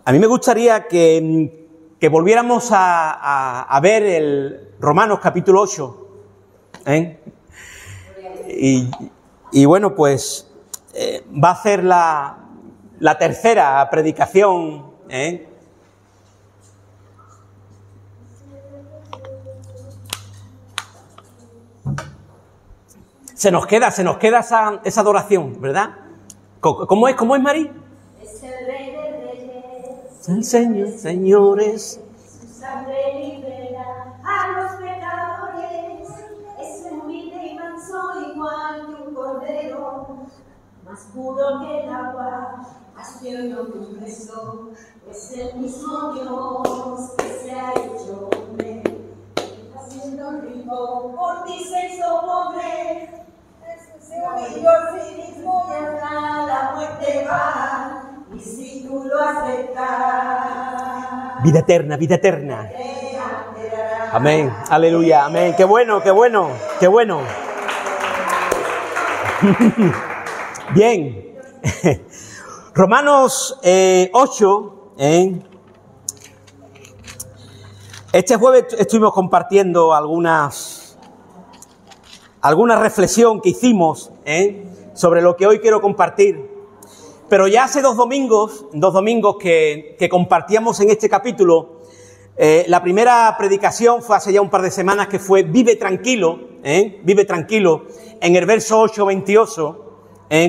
A mí me gustaría que volviéramos a ver el Romanos capítulo 8. Y bueno, pues va a ser la tercera predicación. Se nos queda esa adoración, ¿verdad? ¿Cómo es, Mari? Es el Rey de Reyes, El Señor, señores. su sangre libera a los pecadores. Es humilde y manso igual que un cordero, más puro que el agua, más tierno que un beso. Es el mismo Dios que se ha hecho hombre, haciendo rico por ti se hizo pobre. Se humilló a sí mismo y hasta la muerte va, y si tú lo aceptas, Vida eterna, vida eterna. Amén, aleluya, amén. Qué bueno, qué bueno, qué bueno. Bien. Romanos 8. Este jueves estuvimos compartiendo alguna reflexión que hicimos sobre lo que hoy quiero compartir. Pero ya hace dos domingos que compartíamos en este capítulo. La primera predicación fue hace ya un par de semanas, que fue vive tranquilo, en el verso 8, 28,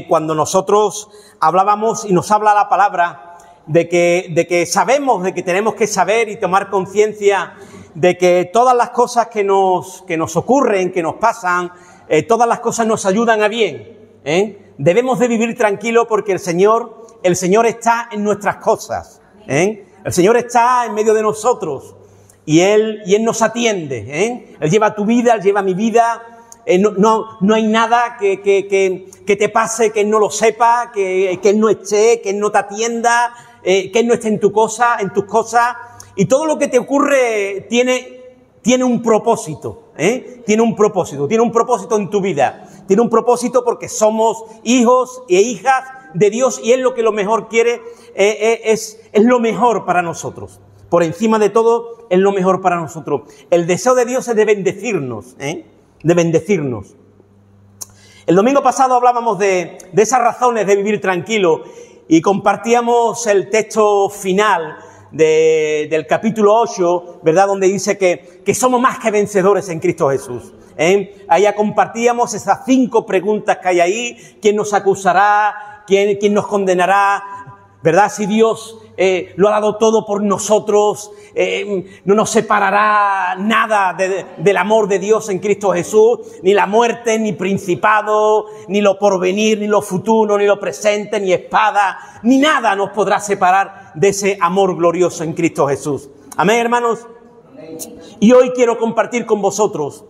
cuando nosotros hablábamos y nos habla la palabra de que sabemos, de que tenemos que saber y tomar conciencia de que todas las cosas que nos ocurren, que nos pasan, todas las cosas nos ayudan a bien. Debemos de vivir tranquilo porque el Señor está en nuestras cosas. El Señor está en medio de nosotros y Él nos atiende. Él lleva tu vida, Él lleva mi vida. No hay nada que te pase que Él no lo sepa, que Él no esté, que Él no te atienda, que Él no esté en tus cosas. Y todo lo que te ocurre tiene un propósito. Tiene un propósito en tu vida. Tiene un propósito porque somos hijos e hijas de Dios y Él lo que lo mejor quiere es lo mejor para nosotros. Por encima de todo, es lo mejor para nosotros. El deseo de Dios es de bendecirnos, de bendecirnos. El domingo pasado hablábamos de esas razones de vivir tranquilo y compartíamos el texto final del capítulo 8, ¿verdad? Donde dice que somos más que vencedores en Cristo Jesús. Allá compartíamos esas 5 preguntas que hay ahí. ¿Quién nos acusará? ¿Quién nos condenará? ¿Verdad? Si Dios lo ha dado todo por nosotros, no nos separará nada del amor de Dios en Cristo Jesús, ni la muerte, ni principado, ni lo porvenir, ni lo futuro, ni lo presente, ni espada, ni nada nos podrá separar de ese amor glorioso en Cristo Jesús. Amén, hermanos. Y hoy quiero compartir con vosotros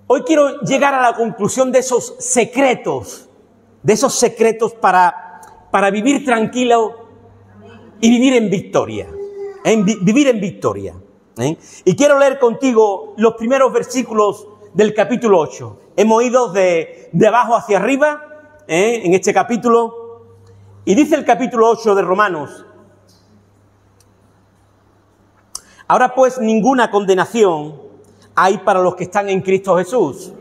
hoy quiero llegar a la conclusión de esos secretos para vivir tranquilo y vivir en victoria. Vivir en victoria. Y quiero leer contigo los primeros versículos del capítulo 8. Hemos ido de abajo hacia arriba en este capítulo. Y dice el capítulo 8 de Romanos: ahora pues ninguna condenación hay para los que están en Cristo Jesús.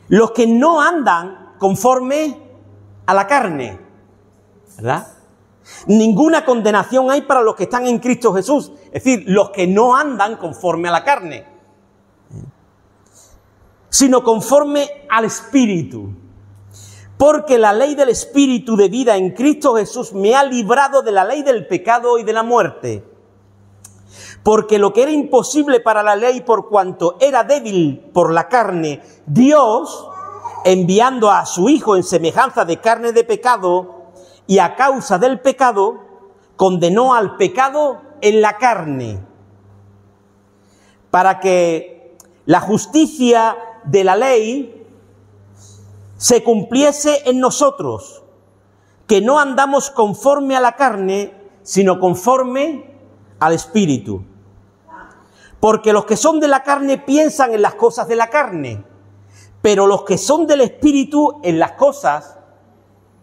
Los que no andan conforme a la carne, ¿verdad? Ninguna condenación hay para los que están en Cristo Jesús. Es decir, los que no andan conforme a la carne, sino conforme al Espíritu. Porque la ley del Espíritu de vida en Cristo Jesús me ha librado de la ley del pecado y de la muerte. Porque lo que era imposible para la ley por cuanto era débil por la carne, Dios, enviando a su Hijo en semejanza de carne de pecado, y a causa del pecado, condenó al pecado en la carne, para que la justicia de la ley se cumpliese en nosotros, que no andamos conforme a la carne, sino conforme al Espíritu. Porque los que son de la carne piensan en las cosas de la carne, pero los que son del Espíritu en las cosas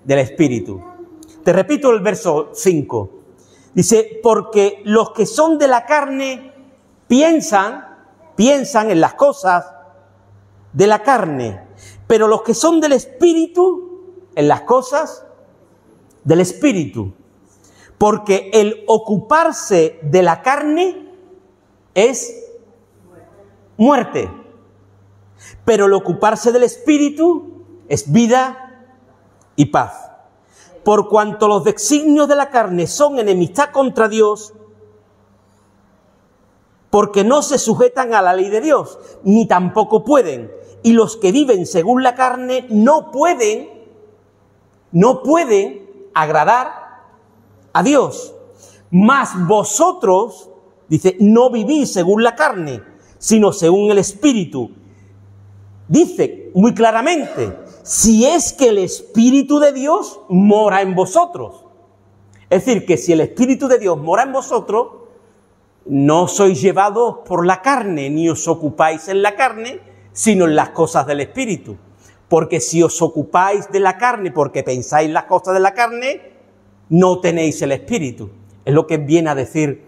del Espíritu. Te repito el verso 5. Dice, porque los que son de la carne piensan en las cosas de la carne, pero los que son del Espíritu, en las cosas del Espíritu. Porque el ocuparse de la carne es muerte, pero el ocuparse del Espíritu es vida y paz. Por cuanto los designios de la carne son enemistad contra Dios, porque no se sujetan a la ley de Dios, ni tampoco pueden. Y los que viven según la carne no pueden agradar a Dios. Mas vosotros, dice, no vivís según la carne, sino según el Espíritu. Dice muy claramente, si es que el Espíritu de Dios mora en vosotros. Es decir, que si el Espíritu de Dios mora en vosotros, no sois llevados por la carne, ni os ocupáis en la carne, sino en las cosas del Espíritu. Porque si os ocupáis de la carne, porque pensáis las cosas de la carne, no tenéis el Espíritu. Es lo que viene a decir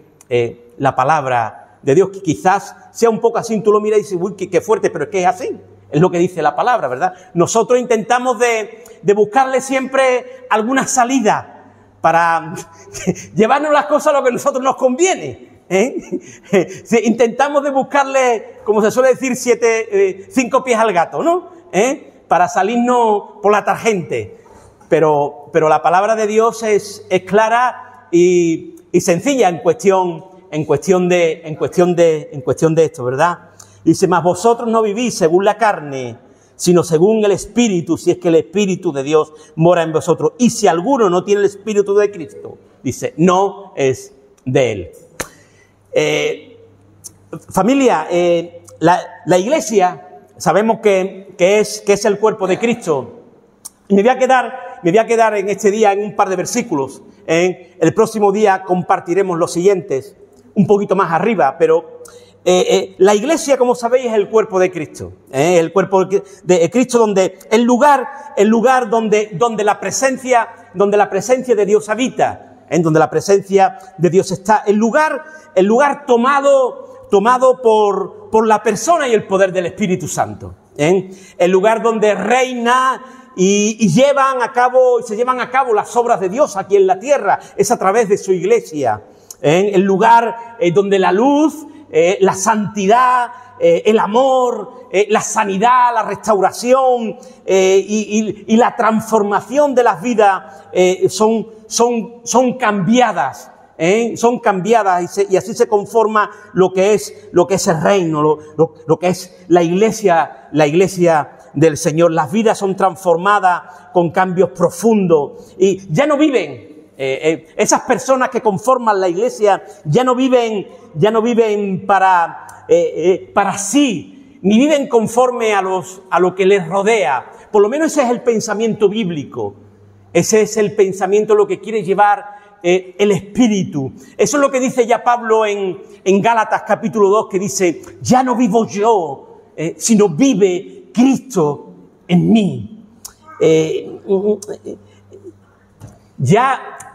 la palabra de Dios, que quizás sea un poco así, tú lo miras y dices, uy, qué fuerte, pero es que es así. Es lo que dice la palabra, ¿verdad? Nosotros intentamos de buscarle siempre alguna salida para llevarnos las cosas a lo que a nosotros nos conviene. Intentamos de buscarle, como se suele decir, 5 pies al gato, ¿no? Para salirnos por la tangente. Pero la palabra de Dios es clara y sencilla en cuestión de esto, ¿verdad? Dice, mas vosotros no vivís según la carne, sino según el Espíritu, si es que el Espíritu de Dios mora en vosotros. Y si alguno no tiene el Espíritu de Cristo, dice, no es de él. Familia, la Iglesia, sabemos que es el cuerpo de Cristo. Y me voy a quedar en este día en un par de versículos. El próximo día compartiremos los siguientes, un poquito más arriba, pero la Iglesia, como sabéis, es el cuerpo de Cristo. El cuerpo de Cristo, donde el lugar donde la presencia de Dios habita. Donde la presencia de Dios está, el lugar tomado por la persona y el poder del Espíritu Santo, el lugar donde reina y se llevan a cabo las obras de Dios aquí en la tierra, es a través de su Iglesia, el lugar donde la luz, la santidad, el amor, la sanidad, la restauración y la transformación de las vidas son cambiadas, son cambiadas y así se conforma lo que es el reino, lo que es la iglesia del Señor. Las vidas son transformadas con cambios profundos y ya no viven. Esas personas que conforman la iglesia ya no viven para sí, ni viven conforme a lo que les rodea. Por lo menos ese es el pensamiento bíblico. Ese es el pensamiento, lo que quiere llevar el Espíritu. Eso es lo que dice ya Pablo en Gálatas capítulo 2, que dice, ya no vivo yo, sino vive Cristo en mí. Ya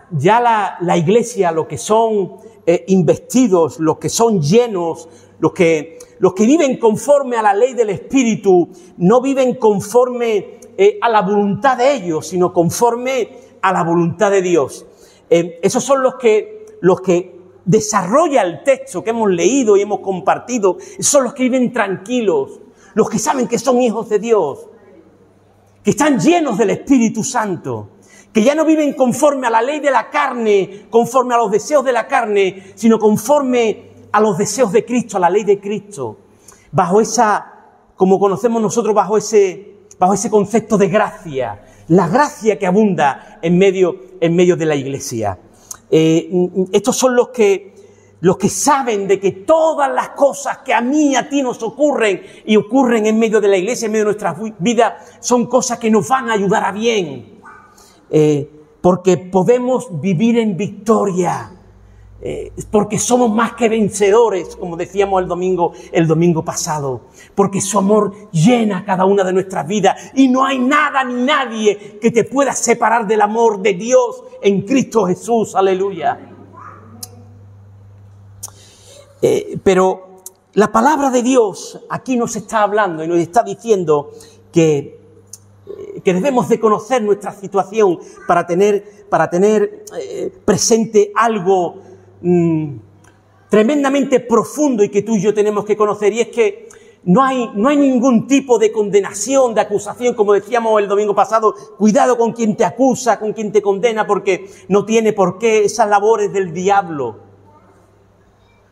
la iglesia, los que son investidos, los que son llenos, los que viven conforme a la ley del Espíritu, no viven conforme a la voluntad de ellos, sino conforme a la voluntad de Dios. Esos son los que desarrolla el texto que hemos leído y hemos compartido. Esos son los que viven tranquilos, los que saben que son hijos de Dios, que están llenos del Espíritu Santo, que ya no viven conforme a la ley de la carne, conforme a los deseos de la carne, sino conforme a los deseos de Cristo, a la ley de Cristo, bajo esa, como conocemos nosotros, bajo ese concepto de gracia, la gracia que abunda en medio de la iglesia. Estos son los que saben de que todas las cosas que a mí y a ti nos ocurren y ocurren en medio de la iglesia, en medio de nuestras vidas, son cosas que nos van a ayudar a bien. Porque podemos vivir en victoria. porque somos más que vencedores, como decíamos el domingo pasado, porque su amor llena cada una de nuestras vidas y no hay nada ni nadie que te pueda separar del amor de Dios en Cristo Jesús. Aleluya. Pero la palabra de Dios aquí nos está hablando y nos está diciendo que debemos de conocer nuestra situación para tener presente algo tremendamente profundo y que tú y yo tenemos que conocer, y es que no hay ningún tipo de condenación, de acusación, como decíamos el domingo pasado. Cuidado con quien te acusa, con quien te condena, porque no tiene por qué, esas labores del diablo.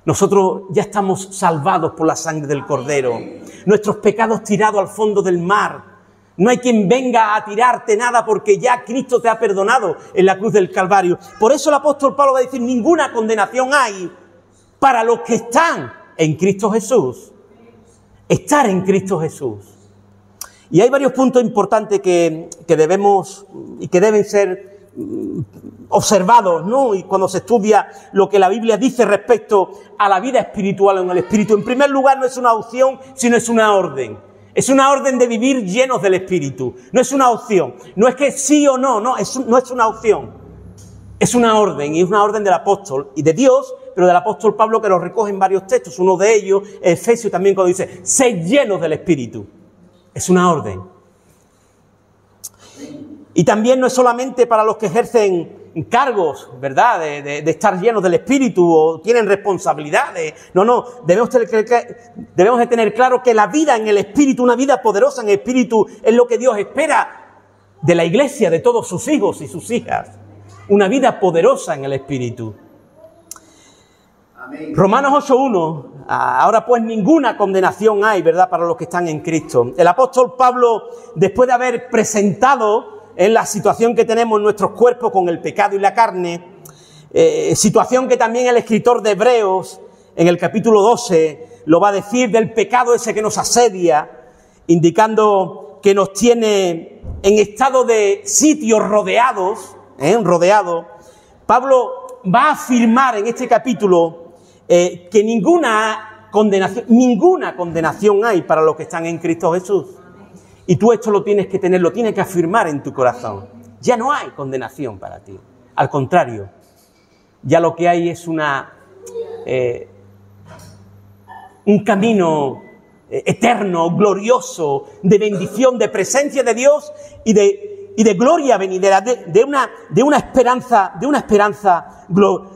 Nosotros ya estamos salvados por la sangre del Cordero, nuestros pecados tirados al fondo del mar. No hay quien venga a tirarte nada porque ya Cristo te ha perdonado en la cruz del Calvario. Por eso el apóstol Pablo va a decir: ninguna condenación hay para los que están en Cristo Jesús. Estar en Cristo Jesús. Y hay varios puntos importantes que debemos y que deben ser observados, ¿no? Y cuando se estudia lo que la Biblia dice respecto a la vida espiritual en el Espíritu. En primer lugar, no es una opción, sino es una orden. Es una orden de vivir llenos del Espíritu. No es una opción. No es que sí o no, no es una opción. Es una orden, y es una orden del apóstol y de Dios, pero del apóstol Pablo, que lo recoge en varios textos. Uno de ellos, Efesios, también, cuando dice: sed llenos del Espíritu. Es una orden. Y también no es solamente para los que ejercen cargos, ¿verdad?, de estar llenos del Espíritu o tienen responsabilidades. No, debemos de tener claro que la vida en el Espíritu, una vida poderosa en el Espíritu, es lo que Dios espera de la Iglesia, de todos sus hijos y sus hijas. Una vida poderosa en el Espíritu. Amén. Romanos 8:1, ahora pues ninguna condenación hay, ¿verdad?, para los que están en Cristo. El apóstol Pablo, después de haber presentado en la situación que tenemos en nuestros cuerpos con el pecado y la carne, situación que también el escritor de Hebreos en el capítulo 12 lo va a decir, del pecado ese que nos asedia, indicando que nos tiene en estado de sitios rodeados, Pablo va a afirmar en este capítulo que ninguna condenación hay para los que están en Cristo Jesús. Y tú esto lo tienes que tener, lo tienes que afirmar en tu corazón. Ya no hay condenación para ti. Al contrario, ya lo que hay es un camino eterno, glorioso, de bendición, de presencia de Dios y de gloria venidera, de una esperanza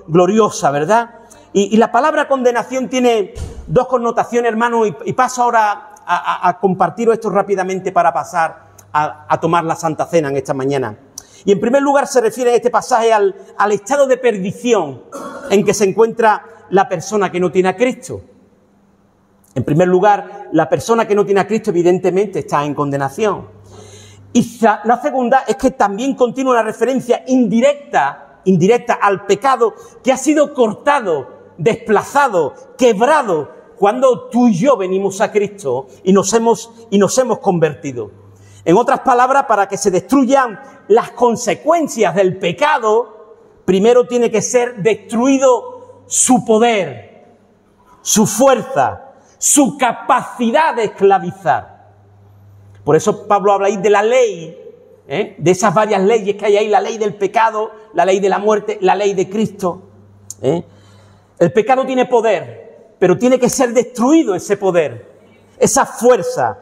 gloriosa, ¿verdad? Y la palabra condenación tiene dos connotaciones, hermano, y paso ahora a compartir esto rápidamente para pasar a tomar la Santa Cena en esta mañana. Y en primer lugar se refiere en este pasaje al estado de perdición en que se encuentra la persona que no tiene a Cristo. En primer lugar, la persona que no tiene a Cristo evidentemente está en condenación. Y la segunda es que también contiene una referencia indirecta al pecado que ha sido cortado, desplazado, quebrado, cuando tú y yo venimos a Cristo y nos hemos convertido. En otras palabras, para que se destruyan las consecuencias del pecado, primero tiene que ser destruido su poder, su fuerza, su capacidad de esclavizar. Por eso Pablo habla ahí de la ley, de esas varias leyes que hay ahí, la ley del pecado, la ley de la muerte, la ley de Cristo. El pecado tiene poder, pero tiene que ser destruido ese poder, esa fuerza,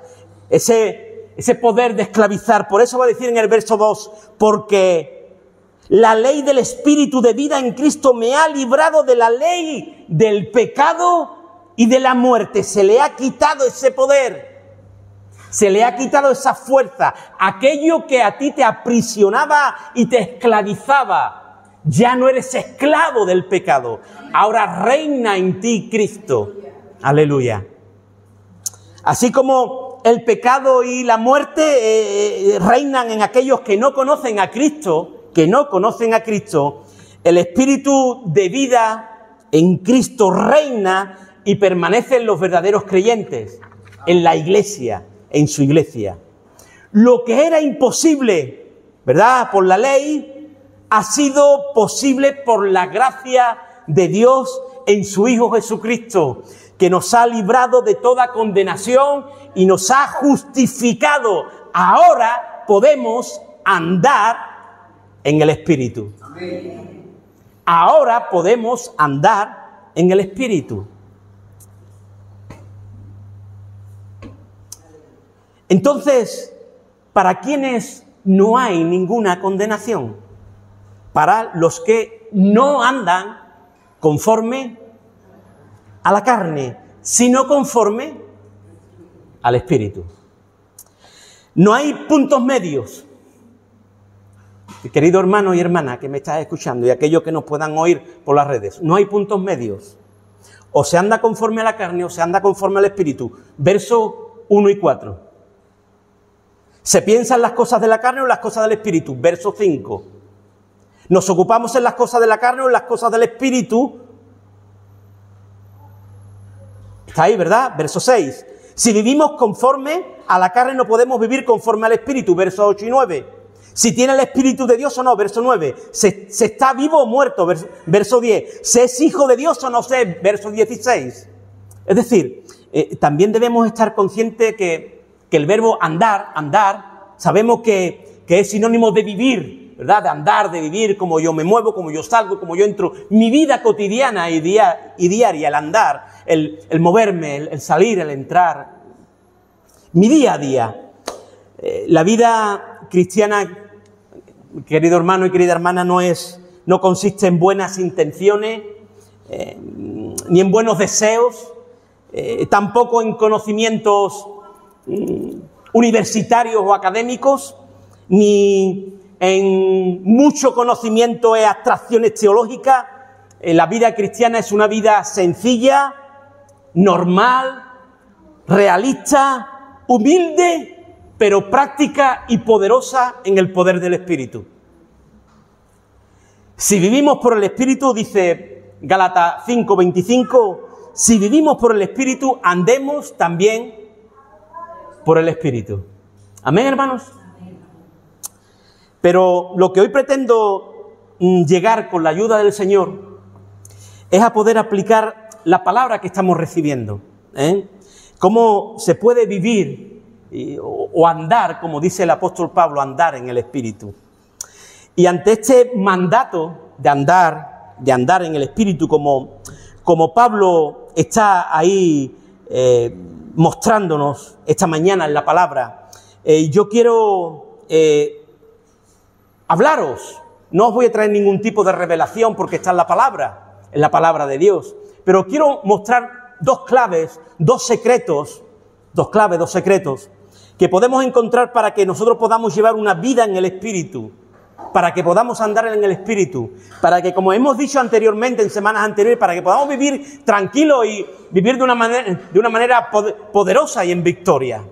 ese poder de esclavizar. Por eso va a decir en el verso 2, porque la ley del Espíritu de vida en Cristo me ha librado de la ley del pecado y de la muerte. Se le ha quitado ese poder, se le ha quitado esa fuerza, aquello que a ti te aprisionaba y te esclavizaba. Ya no eres esclavo del pecado. Ahora reina en ti Cristo. Aleluya. Así como el pecado y la muerte reinan en aquellos que no conocen a Cristo, el Espíritu de vida en Cristo reina y permanece en los verdaderos creyentes, en la iglesia, en su iglesia. Lo que era imposible, ¿verdad?, por la ley, ha sido posible por la gracia de Dios en su Hijo Jesucristo, que nos ha librado de toda condenación y nos ha justificado. Ahora podemos andar en el Espíritu. Ahora podemos andar en el Espíritu. Entonces, ¿para quiénes no hay ninguna condenación? Para los que no andan conforme a la carne, sino conforme al Espíritu. No hay puntos medios. Querido hermano y hermana que me estás escuchando y aquellos que nos puedan oír por las redes, no hay puntos medios. O se anda conforme a la carne o se anda conforme al Espíritu. Versos 1 y 4. Se piensa en las cosas de la carne o en las cosas del Espíritu. Verso 5. Nos ocupamos en las cosas de la carne o en las cosas del Espíritu. Está ahí, ¿verdad? Verso 6. Si vivimos conforme a la carne no podemos vivir conforme al Espíritu. Verso 8 y 9. Si tiene el Espíritu de Dios o no. Verso 9. Se está vivo o muerto. Verso 10. ¿Se es hijo de Dios o no se? Verso 16. Es decir, también debemos estar conscientes que el verbo andar, sabemos que es sinónimo de vivir, ¿verdad? De andar, de vivir, como yo me muevo, como yo salgo, como yo entro. Mi vida cotidiana y diaria, el andar, el moverme, el salir, el entrar. Mi día a día. La vida cristiana, querido hermano y querida hermana, no consiste en buenas intenciones, ni en buenos deseos, tampoco en conocimientos universitarios o académicos, ni en mucho conocimiento e abstracciones teológicas. La vida cristiana es una vida sencilla, normal, realista, humilde, pero práctica y poderosa en el poder del Espíritu. Si vivimos por el Espíritu, dice Gálatas 5:25, si vivimos por el Espíritu, andemos también por el Espíritu. Amén, hermanos. Pero lo que hoy pretendo llegar con la ayuda del Señor es a poder aplicar la palabra que estamos recibiendo. Cómo se puede vivir o andar, como dice el apóstol Pablo, andar en el Espíritu. Y ante este mandato de andar en el Espíritu, como Pablo está ahí mostrándonos esta mañana en la palabra, yo quiero hablaros. No os voy a traer ningún tipo de revelación porque está en la palabra de Dios, pero quiero mostrar dos secretos que podemos encontrar para que nosotros podamos llevar una vida en el Espíritu, para que podamos andar en el Espíritu, para que, como hemos dicho anteriormente, en semanas anteriores, para que podamos vivir tranquilos y vivir de una manera poderosa y en victoria.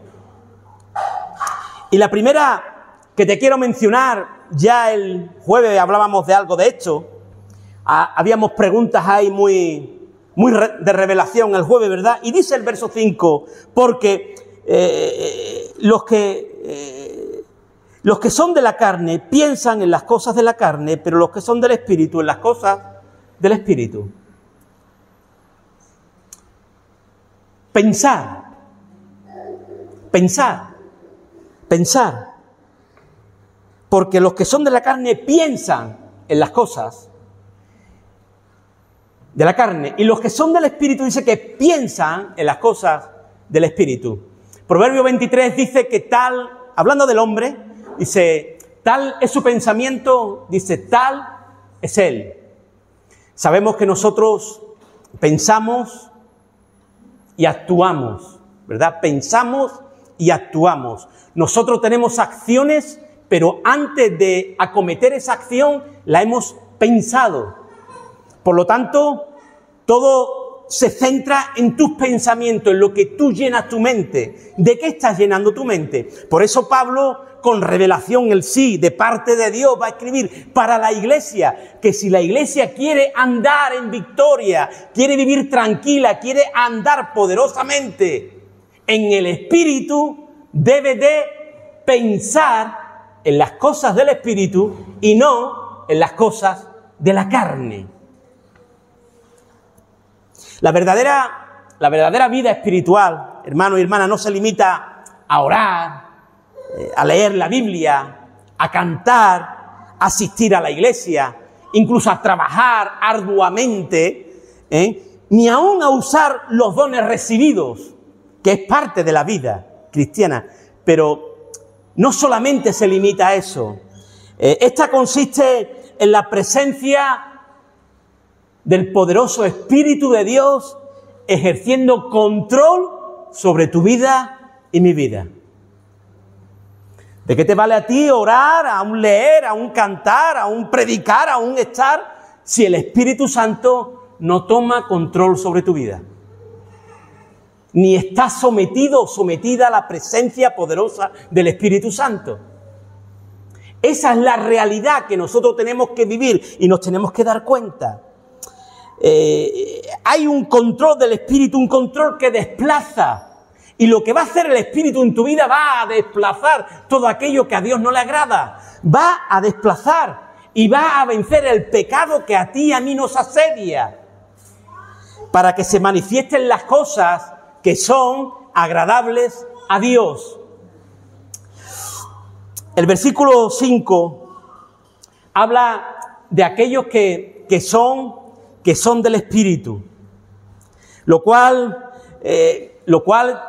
Y la primera que te quiero mencionar, ya el jueves hablábamos de algo de esto, habíamos preguntas ahí muy de revelación el jueves, ¿verdad? Y dice el verso 5, porque los que son de la carne piensan en las cosas de la carne, pero los que son del Espíritu en las cosas del Espíritu. Pensar. Porque los que son de la carne piensan en las cosas de la carne, y los que son del Espíritu dice que piensan en las cosas del Espíritu. Proverbio 23 dice que tal, hablando del hombre, dice, tal es su pensamiento, dice, tal es él. Sabemos que nosotros pensamos y actuamos, ¿verdad? Pensamos y actuamos. Nosotros tenemos acciones, pero antes de acometer esa acción, la hemos pensado. Por lo tanto, todo se centra en tus pensamientos, en lo que tú llenas tu mente. ¿De qué estás llenando tu mente? Por eso Pablo, con revelación, el sí, de parte de Dios, va a escribir para la iglesia, que si la iglesia quiere andar en victoria, quiere vivir tranquila, quiere andar poderosamente en el Espíritu, debe de pensar en las cosas del Espíritu y no en las cosas de la carne. La verdadera vida espiritual, hermano y hermana, no se limita a orar, a leer la Biblia, a cantar, a asistir a la iglesia, incluso a trabajar arduamente, ni aún a usar los dones recibidos, que es parte de la vida cristiana. Pero no solamente se limita a eso. Esta consiste en la presencia del poderoso Espíritu de Dios ejerciendo control sobre tu vida y mi vida. ¿De qué te vale a ti orar, aún leer, aún cantar, aún predicar, aún estar, si el Espíritu Santo no toma control sobre tu vida? Ni estás sometido o sometida a la presencia poderosa del Espíritu Santo. Esa es la realidad que nosotros tenemos que vivir y nos tenemos que dar cuenta. Hay un control del Espíritu, un control que desplaza. Y lo que va a hacer el Espíritu en tu vida va a desplazar todo aquello que a Dios no le agrada. Va a desplazar y va a vencer el pecado que a ti y a mí nos asedia. Para que se manifiesten las cosas que son agradables a Dios. El versículo 5 habla de aquellos que son del Espíritu, lo cual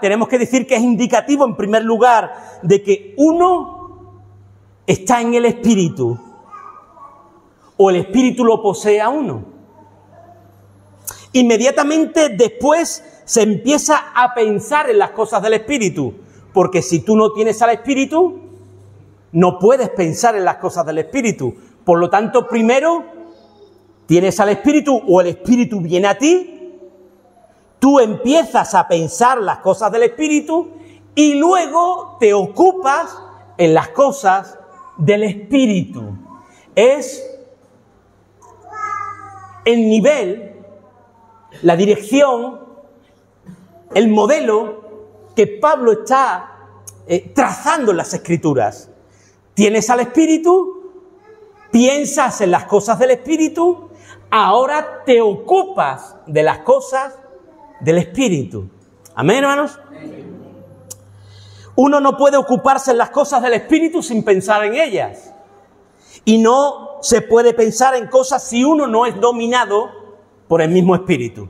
tenemos que decir que es indicativo, en primer lugar, de que uno está en el Espíritu o el Espíritu lo posee a uno. Inmediatamente después se empieza a pensar en las cosas del Espíritu, porque si tú no tienes al Espíritu, no puedes pensar en las cosas del Espíritu. Por lo tanto, primero tienes al Espíritu o el Espíritu viene a ti, tú empiezas a pensar las cosas del Espíritu y luego te ocupas en las cosas del Espíritu. Es el nivel, la dirección, el modelo que Pablo está trazando en las Escrituras. Tienes al Espíritu, piensas en las cosas del Espíritu, ahora te ocupas de las cosas del Espíritu. ¿Amén, hermanos? Uno no puede ocuparse en las cosas del Espíritu sin pensar en ellas. Y no se puede pensar en cosas si uno no es dominado por el mismo Espíritu.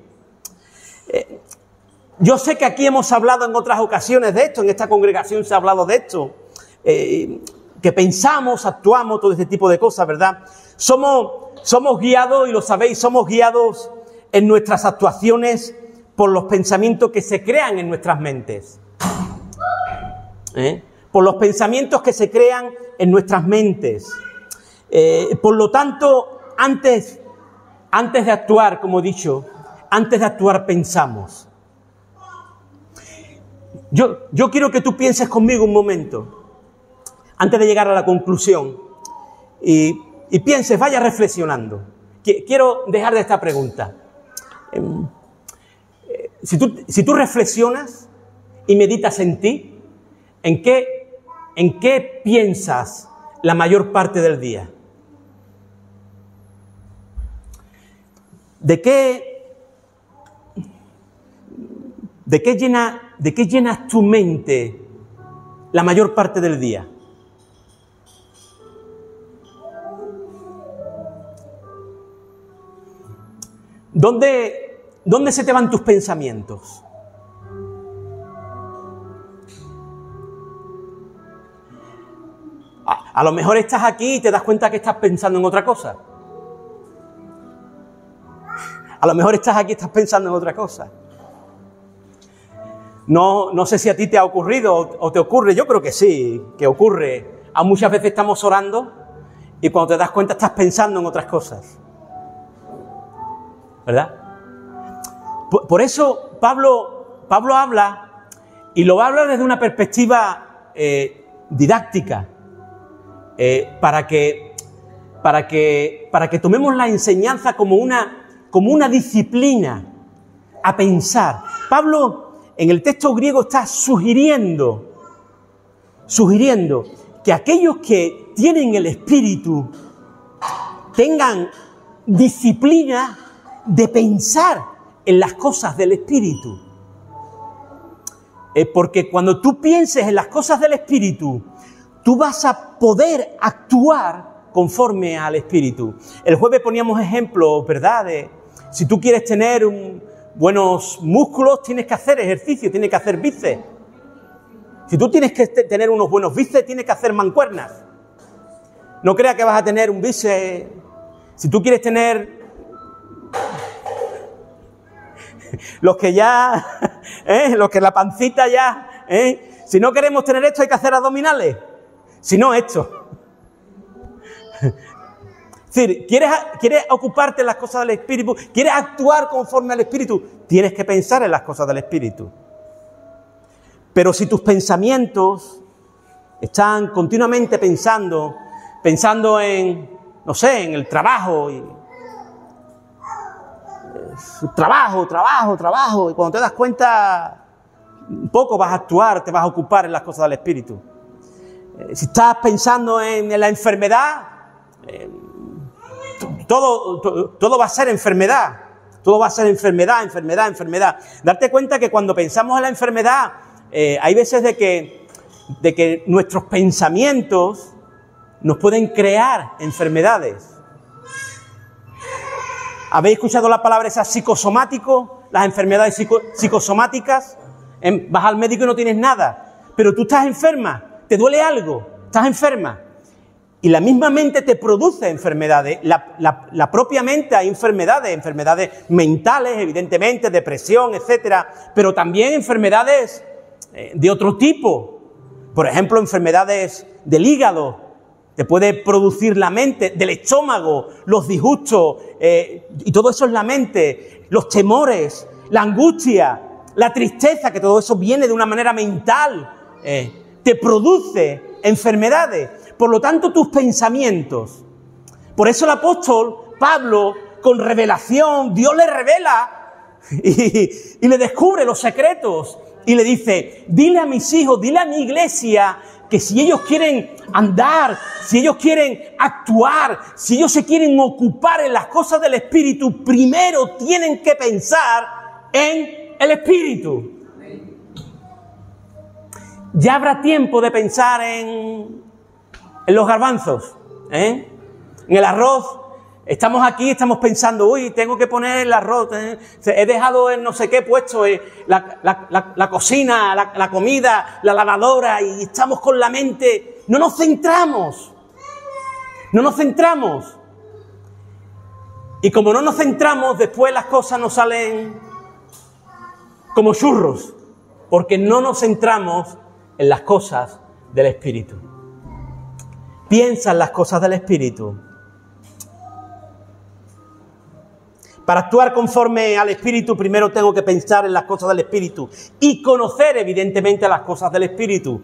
Yo sé que aquí hemos hablado en otras ocasiones de esto, en esta congregación se ha hablado de esto, que pensamos, actuamos, todo este tipo de cosas, ¿verdad? Somos guiados, y lo sabéis, somos guiados en nuestras actuaciones por los pensamientos que se crean en nuestras mentes. Por los pensamientos que se crean en nuestras mentes. Por lo tanto, antes de actuar, como he dicho, antes de actuar pensamos. Yo quiero que tú pienses conmigo un momento, antes de llegar a la conclusión, y pienses, vaya reflexionando. Quiero dejar de esta pregunta. Si tú reflexionas y meditas en ti, ¿en qué piensas la mayor parte del día? ¿De qué llenas tu mente la mayor parte del día? ¿Dónde se te van tus pensamientos? A lo mejor estás aquí y te das cuenta que estás pensando en otra cosa. A lo mejor estás aquí y estás pensando en otra cosa. No sé si a ti te ha ocurrido o te ocurre, yo creo que sí, que ocurre. Muchas veces estamos orando y cuando te das cuenta estás pensando en otras cosas. ¿Verdad? Por eso Pablo habla, y lo habla desde una perspectiva didáctica, para que tomemos la enseñanza como una disciplina a pensar. Pablo en el texto griego está sugiriendo que aquellos que tienen el Espíritu tengan disciplina de pensar en las cosas del Espíritu. Porque cuando tú pienses en las cosas del Espíritu, tú vas a poder actuar conforme al Espíritu. El jueves poníamos ejemplos, ¿verdad? Si tú quieres tener buenos músculos, tienes que hacer ejercicio, tienes que hacer bíceps. Si tú tienes que tener unos buenos bíceps, tienes que hacer mancuernas. No creas que vas a tener un bíceps. Si tú quieres tener los que ya, los que la pancita ya, si no queremos tener esto hay que hacer abdominales, si no esto. Es decir, ¿quieres ocuparte en las cosas del Espíritu? ¿Quieres actuar conforme al Espíritu? Tienes que pensar en las cosas del Espíritu. Pero si tus pensamientos están continuamente pensando en, no sé, en el trabajo, y trabajo, y cuando te das cuenta, poco vas a actuar, te vas a ocupar en las cosas del Espíritu. Si estás pensando en la enfermedad, todo va a ser enfermedad. Todo va a ser enfermedad. Darte cuenta que cuando pensamos en la enfermedad, hay veces de que nuestros pensamientos nos pueden crear enfermedades. ¿Habéis escuchado la palabra esa psicosomático? Las enfermedades psicosomáticas. Vas al médico y no tienes nada, pero tú estás enferma, te duele algo, estás enferma. Y la misma mente te produce enfermedades. La propia mente, hay enfermedades mentales, evidentemente, depresión, etcétera, pero también enfermedades de otro tipo. Por ejemplo, enfermedades del hígado, te puede producir la mente, del estómago, los disgustos, y todo eso es la mente, los temores, la angustia, la tristeza, que todo eso viene de una manera mental, te produce enfermedades. Por lo tanto, tus pensamientos. Por eso el apóstol Pablo, con revelación, Dios le revela y le descubre los secretos y le dice, dile a mis hijos, dile a mi iglesia que si ellos quieren andar, si ellos quieren actuar, si ellos se quieren ocupar en las cosas del Espíritu, primero tienen que pensar en el Espíritu. Ya habrá tiempo de pensar en los garbanzos, en el arroz. Estamos aquí, estamos pensando, uy, tengo que poner el arroz, he dejado el no sé qué puesto, la cocina, la comida, la lavadora, y estamos con la mente, no nos centramos. Y como no nos centramos, después las cosas nos salen como churros, porque no nos centramos en las cosas del Espíritu. Piensa en las cosas del Espíritu. Para actuar conforme al Espíritu, primero tengo que pensar en las cosas del Espíritu y conocer, evidentemente, las cosas del Espíritu.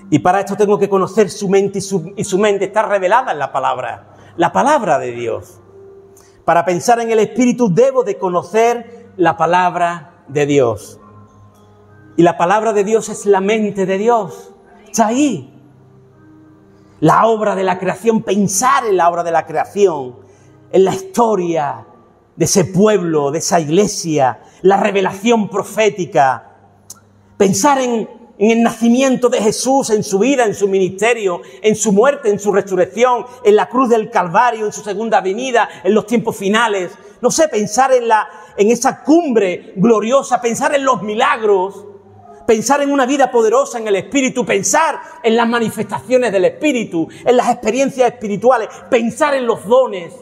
Y para esto tengo que conocer su mente y su mente está revelada en la palabra de Dios. Para pensar en el Espíritu debo de conocer la palabra de Dios. Y la palabra de Dios es la mente de Dios. Está ahí. La obra de la creación, pensar en la obra de la creación, en la historia de ese pueblo, de esa iglesia, la revelación profética, pensar en el nacimiento de Jesús, en su vida, en su ministerio, en su muerte, en su resurrección, en la cruz del Calvario, en su segunda venida, en los tiempos finales. No sé, pensar en esa cumbre gloriosa, pensar en los milagros, pensar en una vida poderosa en el Espíritu, pensar en las manifestaciones del Espíritu, en las experiencias espirituales, pensar en los dones,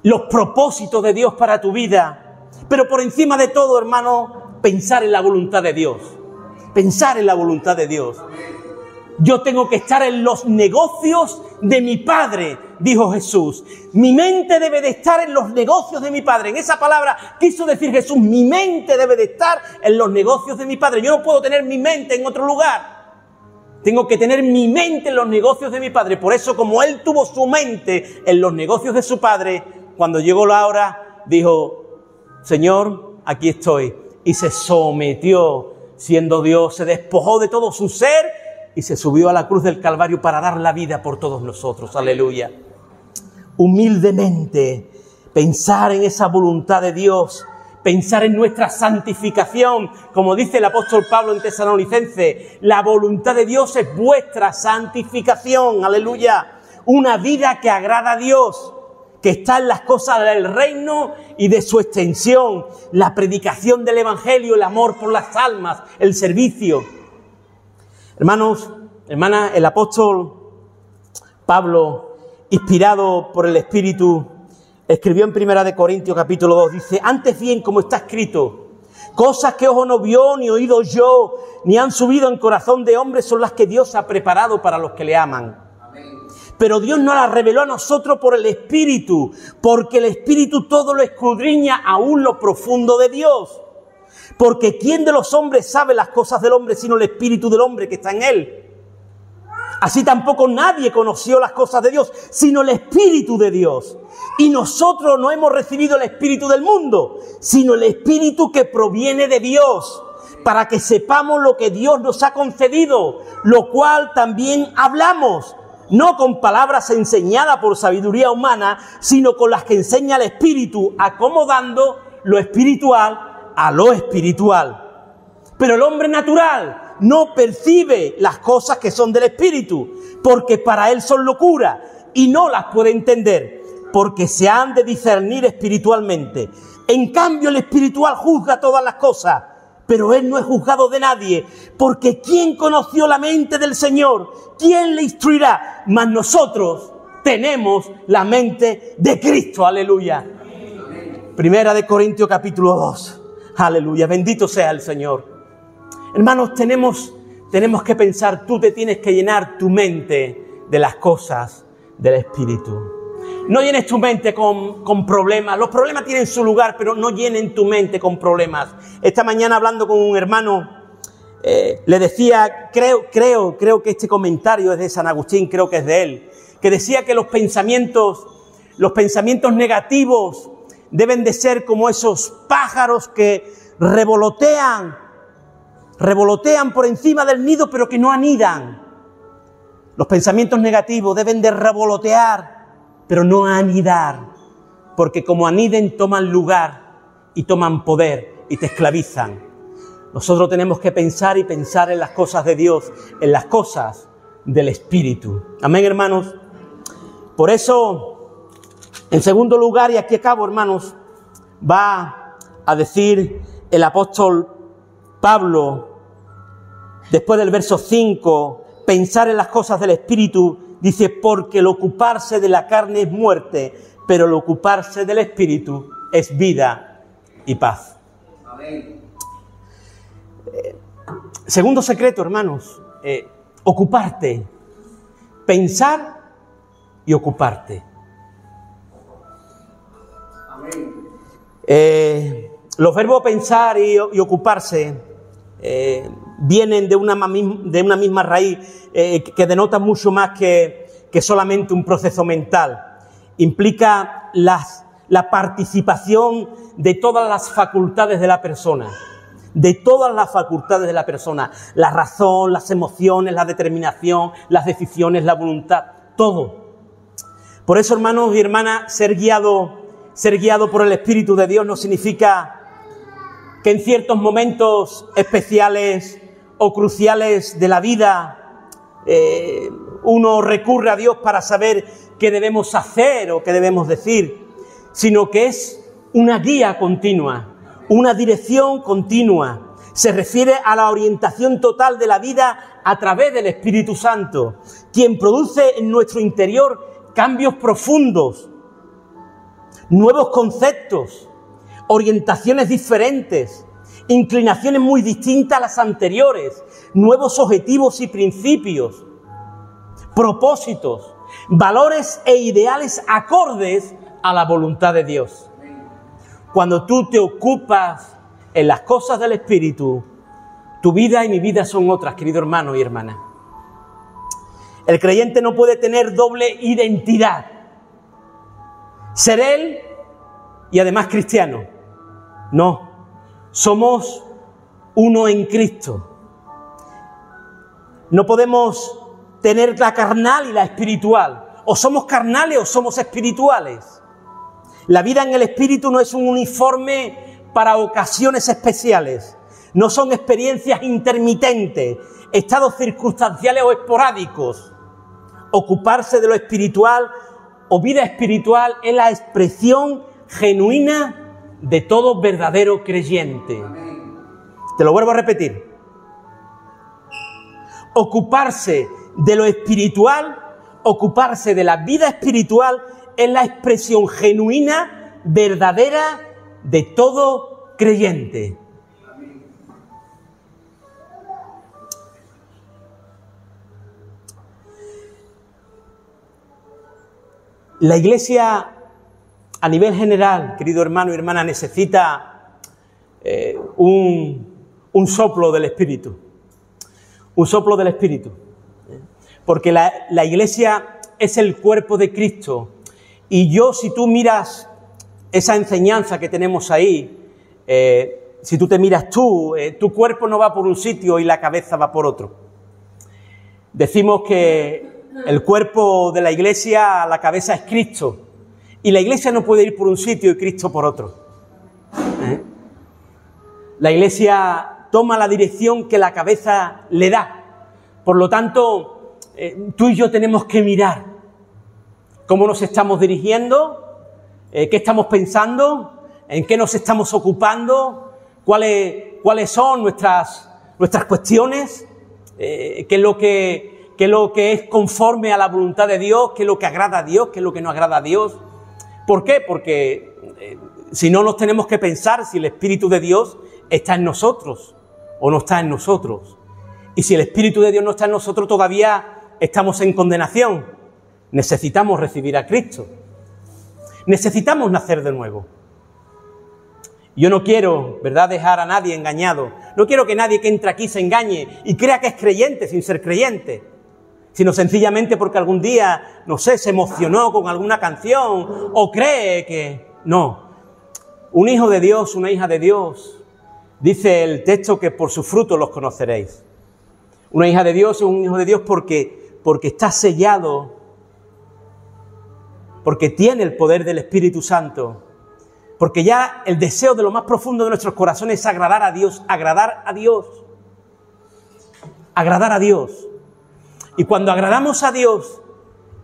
los propósitos de Dios para tu vida. Pero por encima de todo, hermano, pensar en la voluntad de Dios. Pensar en la voluntad de Dios. Yo tengo que estar en los negocios de mi Padre, dijo Jesús. Mi mente debe de estar en los negocios de mi Padre. En esa palabra quiso decir Jesús, mi mente debe de estar en los negocios de mi Padre. Yo no puedo tener mi mente en otro lugar. Tengo que tener mi mente en los negocios de mi Padre. Por eso, como Él tuvo su mente en los negocios de su Padre, cuando llegó la hora, dijo, Señor, aquí estoy. Y se sometió, siendo Dios, se despojó de todo su ser y se subió a la cruz del Calvario para dar la vida por todos nosotros. Aleluya. Humildemente, pensar en esa voluntad de Dios, pensar en nuestra santificación, como dice el apóstol Pablo en Tesalonicenses, la voluntad de Dios es vuestra santificación, aleluya, una vida que agrada a Dios, que está en las cosas del reino y de su extensión, la predicación del evangelio, el amor por las almas, el servicio. Hermanos, hermanas, el apóstol Pablo, inspirado por el Espíritu, escribió en 1 Corintios capítulo 2, dice: antes bien, como está escrito, cosas que ojo no vio, ni oído yo, ni han subido en corazón de hombre, son las que Dios ha preparado para los que le aman. Amén. Pero Dios nos las reveló a nosotros por el Espíritu, porque el Espíritu todo lo escudriña, aún lo profundo de Dios. Porque ¿quién de los hombres sabe las cosas del hombre sino el Espíritu del hombre que está en él? Así tampoco nadie conoció las cosas de Dios, sino el Espíritu de Dios. Y nosotros no hemos recibido el Espíritu del mundo, sino el Espíritu que proviene de Dios, para que sepamos lo que Dios nos ha concedido, lo cual también hablamos, no con palabras enseñadas por sabiduría humana, sino con las que enseña el Espíritu, acomodando lo espiritual a lo espiritual. Pero el hombre natural no percibe las cosas que son del Espíritu, porque para él son locura y no las puede entender, porque se han de discernir espiritualmente. En cambio, el espiritual juzga todas las cosas, pero él no es juzgado de nadie, porque ¿quién conoció la mente del Señor? ¿Quién le instruirá? Mas nosotros tenemos la mente de Cristo, aleluya. 1 Corintios capítulo 2, aleluya, bendito sea el Señor. Hermanos, tenemos que pensar, tú te tienes que llenar tu mente de las cosas del Espíritu. No llenes tu mente con problemas. Los problemas tienen su lugar, pero no llenen tu mente con problemas. Esta mañana hablando con un hermano, le decía, creo que este comentario es de San Agustín, creo que es de él, que decía que los pensamientos negativos deben de ser como esos pájaros que revolotean por encima del nido, pero que no anidan. Los pensamientos negativos deben de revolotear, pero no anidar, porque como aniden toman lugar y toman poder y te esclavizan. Nosotros tenemos que pensar y pensar en las cosas de Dios, en las cosas del Espíritu. Amén, hermanos. Por eso, en segundo lugar, y aquí acabo, hermanos, va a decir el apóstol Pablo, después del verso 5, pensar en las cosas del Espíritu, dice, porque el ocuparse de la carne es muerte, pero el ocuparse del Espíritu es vida y paz. Amén. Segundo secreto, hermanos, ocuparte, pensar y ocuparte. Amén. Los verbos pensar y ocuparse vienen de una misma raíz que denota mucho más que solamente un proceso mental. Implica la participación de todas las facultades de la persona. De todas las facultades de la persona. La razón, las emociones, la determinación, las decisiones, la voluntad, todo. Por eso, hermanos y hermanas, ser guiado por el Espíritu de Dios no significa que en ciertos momentos especiales o cruciales de la vida uno recurre a Dios para saber qué debemos hacer o qué debemos decir, sino que es una guía continua, una dirección continua. Se refiere a la orientación total de la vida a través del Espíritu Santo, quien produce en nuestro interior cambios profundos, nuevos conceptos, orientaciones diferentes, inclinaciones muy distintas a las anteriores, nuevos objetivos y principios, propósitos, valores e ideales acordes a la voluntad de Dios. Cuando tú te ocupas en las cosas del Espíritu, tu vida y mi vida son otras, querido hermano y hermana. El creyente no puede tener doble identidad. Ser él y además cristiano. No, somos uno en Cristo. No podemos tener la carnal y la espiritual. O somos carnales o somos espirituales. La vida en el Espíritu no es un uniforme para ocasiones especiales. No son experiencias intermitentes, estados circunstanciales o esporádicos. Ocuparse de lo espiritual o vida espiritual es la expresión genuina de todo verdadero creyente. Te lo vuelvo a repetir. Ocuparse de lo espiritual, ocuparse de la vida espiritual es la expresión genuina, verdadera de todo creyente. La Iglesia, a nivel general, querido hermano y hermana, necesita un soplo del Espíritu. Un soplo del Espíritu. Porque la Iglesia es el cuerpo de Cristo. Y si tú miras esa enseñanza que tenemos ahí, si tú te miras tu cuerpo no va por un sitio y la cabeza va por otro. Decimos que el cuerpo de la Iglesia, la cabeza es Cristo. Y la Iglesia no puede ir por un sitio y Cristo por otro. La Iglesia toma la dirección que la cabeza le da. Por lo tanto, tú y yo tenemos que mirar cómo nos estamos dirigiendo, qué estamos pensando, en qué nos estamos ocupando, cuáles son nuestras cuestiones, qué es lo que es conforme a la voluntad de Dios, qué es lo que agrada a Dios, qué es lo que no agrada a Dios. ¿Por qué? Porque si no nos tenemos que pensar si el Espíritu de Dios está en nosotros o no está en nosotros. Y si el Espíritu de Dios no está en nosotros, todavía estamos en condenación. Necesitamos recibir a Cristo. Necesitamos nacer de nuevo. Yo no quiero, ¿verdad?, dejar a nadie engañado. No quiero que nadie que entre aquí se engañe y crea que es creyente sin ser creyente, sino sencillamente porque algún día, no sé, se emocionó con alguna canción o cree que... No. Un hijo de Dios, una hija de Dios, dice el texto que por sus frutos los conoceréis. Una hija de Dios es un hijo de Dios porque está sellado, porque tiene el poder del Espíritu Santo, porque ya el deseo de lo más profundo de nuestros corazones es agradar a Dios, agradar a Dios, agradar a Dios. Y cuando agradamos a Dios,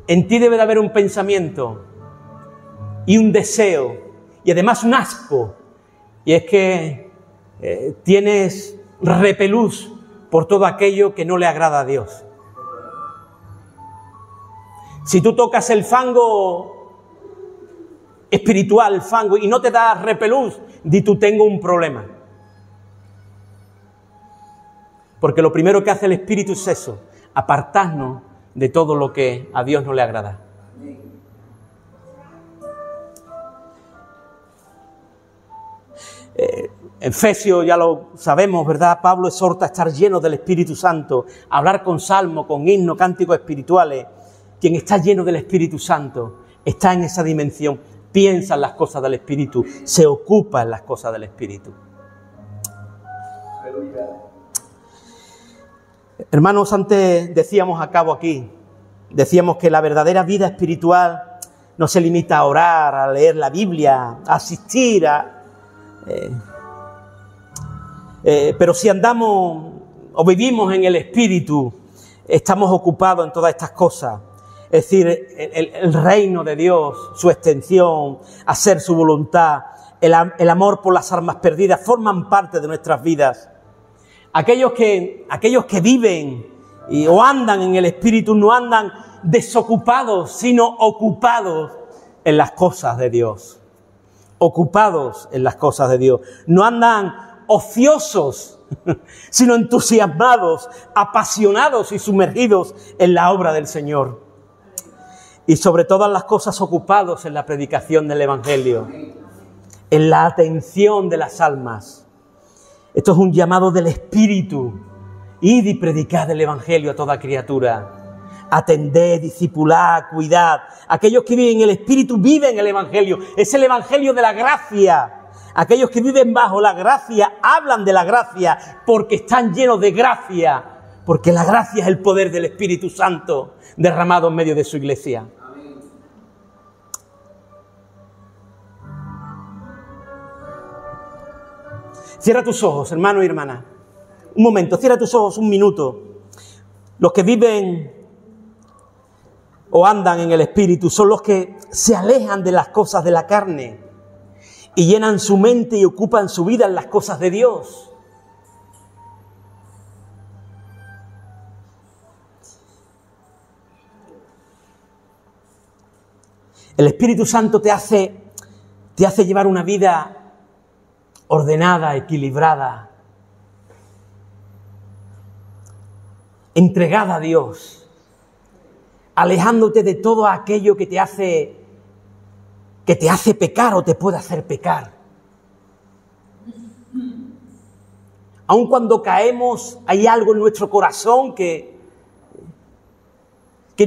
en ti debe de haber un pensamiento y un deseo y además un asco, y es que tienes repelús por todo aquello que no le agrada a Dios. Si tú tocas el fango espiritual, el fango, y no te da repelús, di tú tengo un problema. Porque lo primero que hace el Espíritu es eso, apartarnos de todo lo que a Dios no le agrada. Efesios, ya lo sabemos, ¿verdad? Pablo exhorta a estar lleno del Espíritu Santo, a hablar con salmo, con himnos, cánticos espirituales. Quien está lleno del Espíritu Santo está en esa dimensión, piensa en las cosas del Espíritu, se ocupa en las cosas del Espíritu. Hermanos, antes decíamos que la verdadera vida espiritual no se limita a orar, a leer la Biblia, a asistir, pero si andamos o vivimos en el Espíritu, estamos ocupados en todas estas cosas. Es decir, el reino de Dios, su extensión, hacer su voluntad, el amor por las almas perdidas, forman parte de nuestras vidas. Aquellos que viven o andan en el Espíritu no andan desocupados, sino ocupados en las cosas de Dios. Ocupados en las cosas de Dios. No andan ociosos, sino entusiasmados, apasionados y sumergidos en la obra del Señor. Y sobre todas las cosas ocupados en la predicación del Evangelio, en la atención de las almas. Esto es un llamado del Espíritu. Id y predicad el Evangelio a toda criatura. Atended, discipulad, cuidad. Aquellos que viven en el Espíritu viven el Evangelio. Es el Evangelio de la gracia. Aquellos que viven bajo la gracia hablan de la gracia porque están llenos de gracia. Porque la gracia es el poder del Espíritu Santo derramado en medio de su iglesia. Cierra tus ojos, hermano y hermana. Un momento, cierra tus ojos un minuto. Los que viven o andan en el Espíritu son los que se alejan de las cosas de la carne y llenan su mente y ocupan su vida en las cosas de Dios. El Espíritu Santo te hace llevar una vida ordenada, equilibrada, entregada a Dios, alejándote de todo aquello que te hace pecar o te puede hacer pecar. Aun cuando caemos, hay algo en nuestro corazón que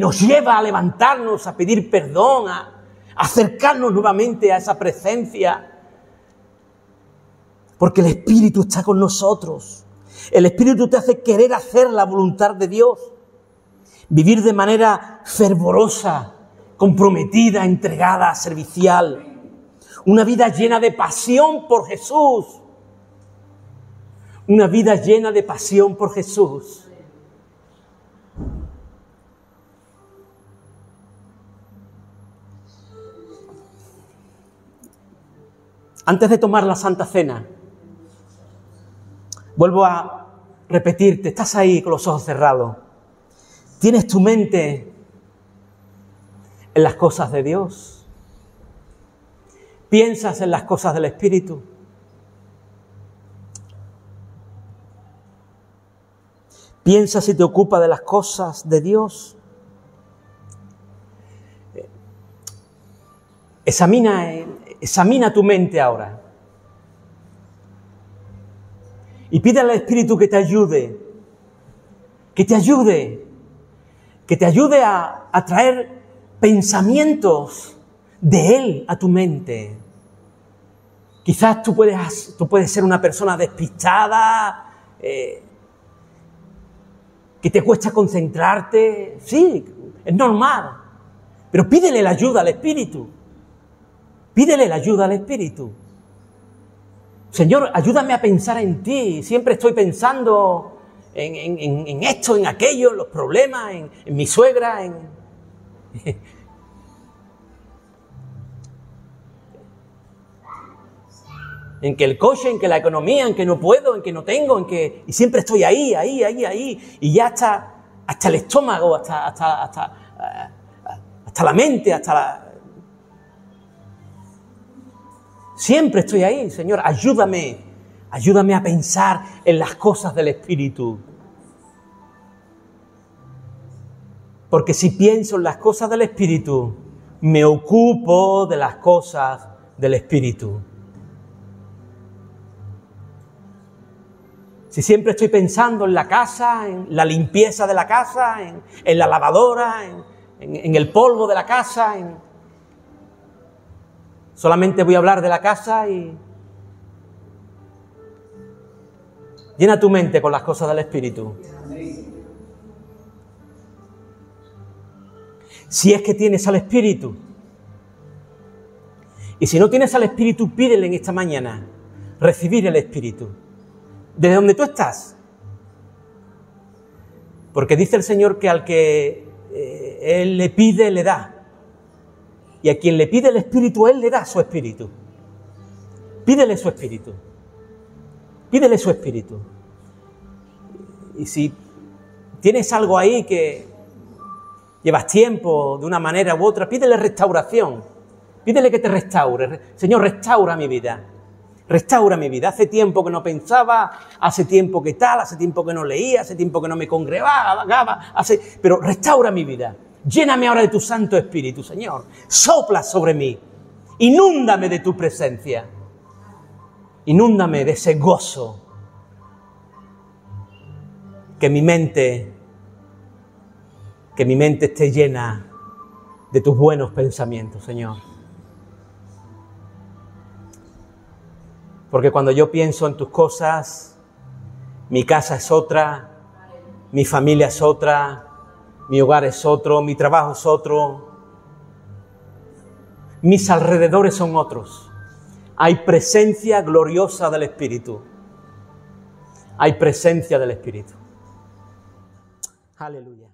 nos lleva a levantarnos, a pedir perdón, a acercarnos nuevamente a esa presencia, porque el Espíritu está con nosotros. El Espíritu te hace querer hacer la voluntad de Dios, vivir de manera fervorosa, comprometida, entregada, servicial, una vida llena de pasión por Jesús, una vida llena de pasión por Jesús. Antes de tomar la Santa Cena, vuelvo a repetirte, estás ahí con los ojos cerrados. ¿Tienes tu mente en las cosas de Dios? ¿Piensas en las cosas del Espíritu? ¿Piensas y te ocupas de las cosas de Dios? Examina tu mente ahora y pide al Espíritu que te ayude a traer pensamientos de Él a tu mente. Quizás tú puedes ser una persona despistada, que te cuesta concentrarte. Sí, es normal, pero pídele la ayuda al Espíritu. Pídele la ayuda al Espíritu. Señor, ayúdame a pensar en ti. Siempre estoy pensando en esto, en aquello, en los problemas, en mi suegra, en que el coche, en que la economía, en que no puedo, en que no tengo, y siempre estoy ahí, y ya hasta el estómago, hasta la mente, siempre estoy ahí. Señor, ayúdame a pensar en las cosas del Espíritu. Porque si pienso en las cosas del Espíritu, me ocupo de las cosas del Espíritu. Si siempre estoy pensando en la casa, en la limpieza de la casa, en la lavadora, en el polvo de la casa, solamente voy a hablar de la casa y llena tu mente con las cosas del Espíritu. Si es que tienes al Espíritu. Y si no tienes al Espíritu, pídele en esta mañana recibir el Espíritu. Desde donde tú estás. Porque dice el Señor que al que Él le pide, le da. Y a quien le pide el Espíritu, Él le da su Espíritu. Pídele su Espíritu. Pídele su Espíritu. Y si tienes algo ahí que llevas tiempo de una manera u otra, pídele restauración. Pídele que te restaure. Señor, restaura mi vida. Restaura mi vida. Hace tiempo que no pensaba, hace tiempo que tal, hace tiempo que no leía, hace tiempo que no me congregaba, pero restaura mi vida. Lléname ahora de tu Santo Espíritu, Señor. Sopla sobre mí. Inúndame de tu presencia. Inúndame de ese gozo. Que mi mente esté llena de tus buenos pensamientos, Señor. Porque cuando yo pienso en tus cosas, mi casa es otra, mi familia es otra, mi hogar es otro, mi trabajo es otro, mis alrededores son otros. Hay presencia gloriosa del Espíritu. hay presencia del Espíritu. Aleluya.